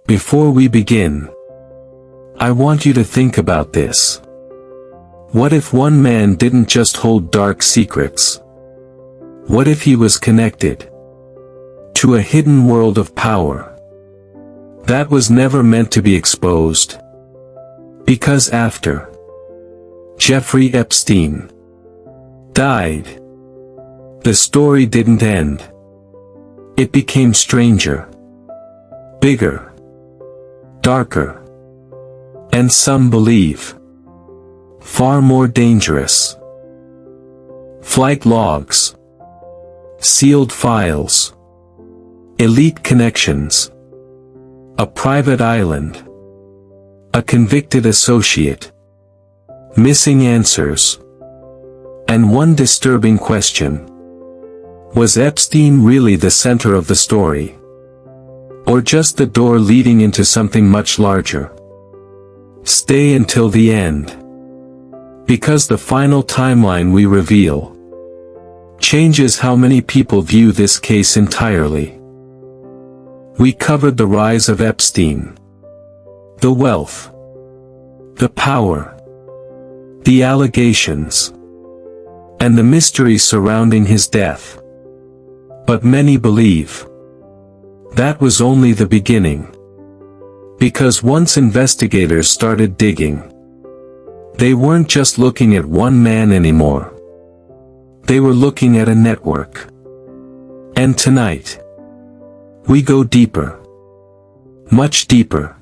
Before we begin, I want you to think about this. What if one man didn't just hold dark secrets? What if he was connected to a hidden world of power that was never meant to be exposed? Because after Jeffrey Epstein died, the story didn't end. It became stranger, bigger, darker, and some believe far more dangerous. Flight logs, sealed files, elite connections, a private island, a convicted associate, missing answers, and one disturbing question: was Epstein really the center of the story? Or just the door leading into something much larger? Stay until the end, because the final timeline we reveal changes how many people view this case entirely. We covered the rise of Epstein, the wealth, the power, the allegations, and the mystery surrounding his death. But many believe that was only the beginning. Because once investigators started digging, they weren't just looking at one man anymore. They were looking at a network. And tonight, we go deeper. Much deeper.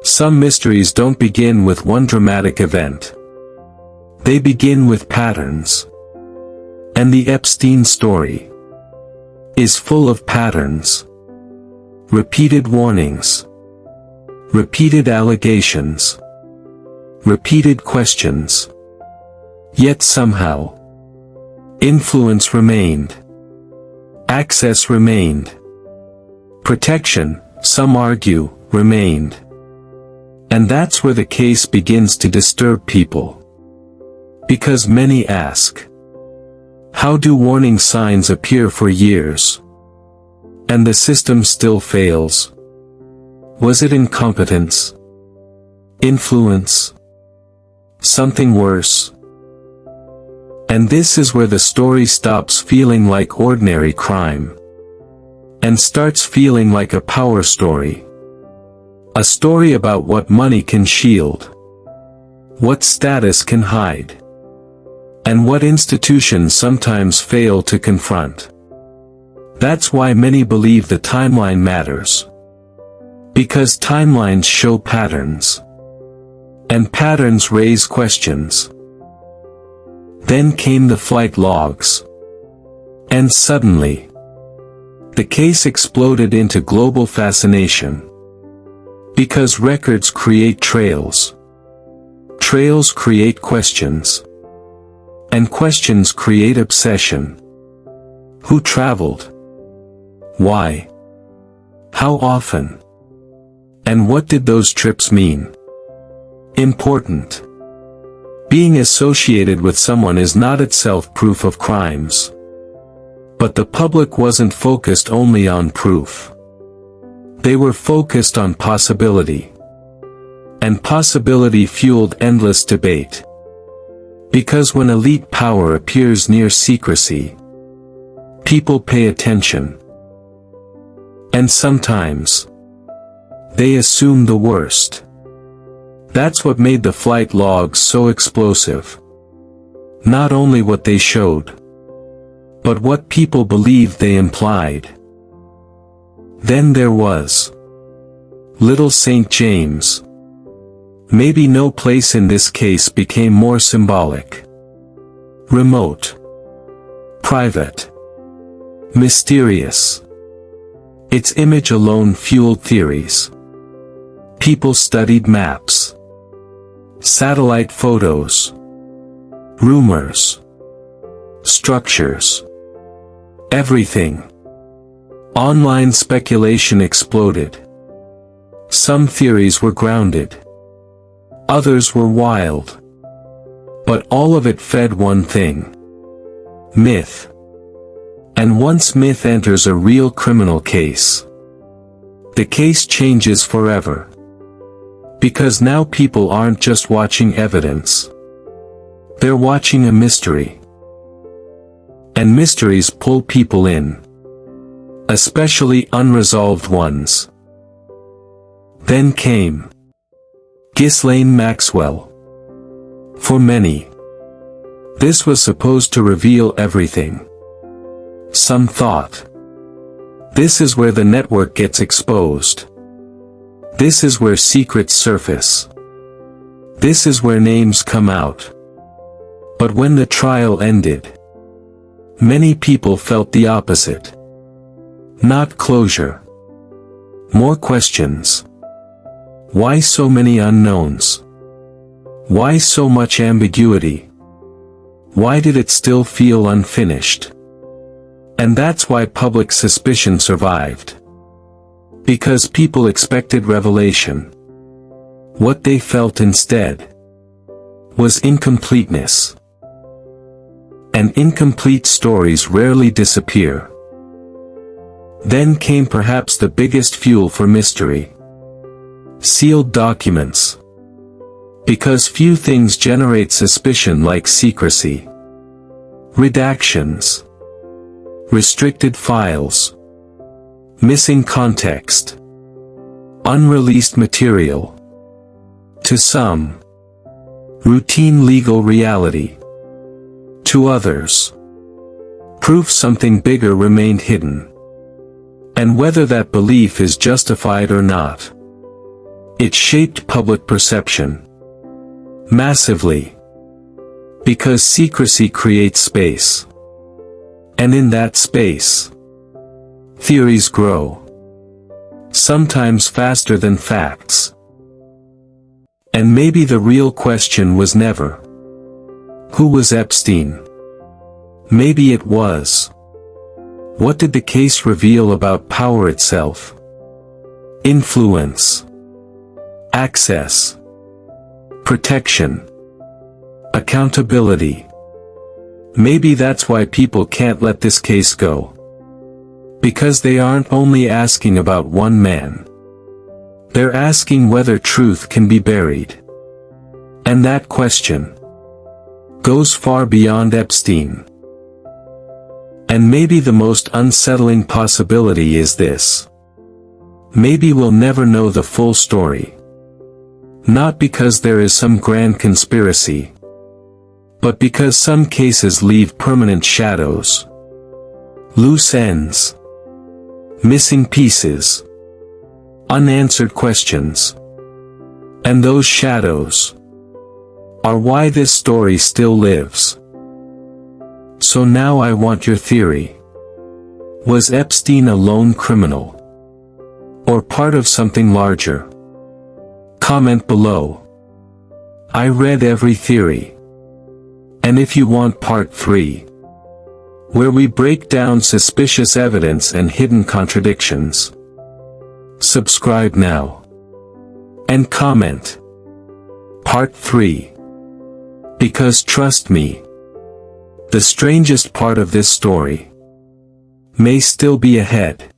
Some mysteries don't begin with one dramatic event. They begin with patterns. And the Epstein story is full of patterns. Repeated warnings. Repeated allegations. Repeated questions. Yet somehow, influence remained. Access remained. Protection, some argue, remained. And that's where the case begins to disturb people. Because many ask, how do warning signs appear for years, and the system still fails? Was it incompetence? Influence? Something worse? And this is where the story stops feeling like ordinary crime and starts feeling like a power story. A story about what money can shield, what status can hide, and what institutions sometimes fail to confront. That's why many believe the timeline matters. Because timelines show patterns. And patterns raise questions. Then came the flight logs. And suddenly, the case exploded into global fascination. Because records create trails. Trails create questions. And questions create obsession. Who traveled? Why? How often? And what did those trips mean? Important. Being associated with someone is not itself proof of crimes. But the public wasn't focused only on proof. They were focused on possibility. And possibility fueled endless debate. Because when elite power appears near secrecy, people pay attention. And sometimes, they assume the worst. That's what made the flight logs so explosive. Not only what they showed, but what people believed they implied. Then there was Little St. James. Maybe no place in this case became more symbolic. Remote. Private. Mysterious. Its image alone fueled theories. People studied maps, satellite photos, rumors, structures, everything. Online speculation exploded. Some theories were grounded. Others were wild. But all of it fed one thing: myth. And once myth enters a real criminal case, The case changes forever. Because now people aren't just watching evidence. They're watching a mystery. And mysteries pull people in. Especially unresolved ones. Then came Ghislaine Maxwell. For many, this was supposed to reveal everything. Some thought, this is where the network gets exposed. This is where secrets surface. This is where names come out. But when the trial ended, many people felt the opposite. Not closure. More questions. Why so many unknowns? Why so much ambiguity? Why did it still feel unfinished? And that's why public suspicion survived. Because people expected revelation. What they felt instead was incompleteness. And incomplete stories rarely disappear. Then came perhaps the biggest fuel for mystery. Sealed documents. Because few things generate suspicion like secrecy. Redactions. Restricted files. Missing context. Unreleased material. To some, routine legal reality. To others, proof something bigger remained hidden. And whether that belief is justified or not, it shaped public perception. Massively. Because secrecy creates space. And in that space, theories grow. Sometimes faster than facts. And maybe the real question was never, who was Epstein? Maybe it was, what did the case reveal about power itself? Influence. Access. Protection. Accountability. Maybe that's why people can't let this case go. Because they aren't only asking about one man. They're asking whether truth can be buried. And that question goes far beyond Epstein. And maybe the most unsettling possibility is this. Maybe we'll never know the full story. Not because there is some grand conspiracy, but because some cases leave permanent shadows. Loose ends. Missing pieces. Unanswered questions. And those shadows are why this story still lives. So now I want your theory. Was Epstein a lone criminal? Or part of something larger? Comment below. I read every theory. And if you want part 3, where we break down suspicious evidence and hidden contradictions, subscribe now. And comment. Part 3. Because trust me, the strangest part of this story may still be ahead.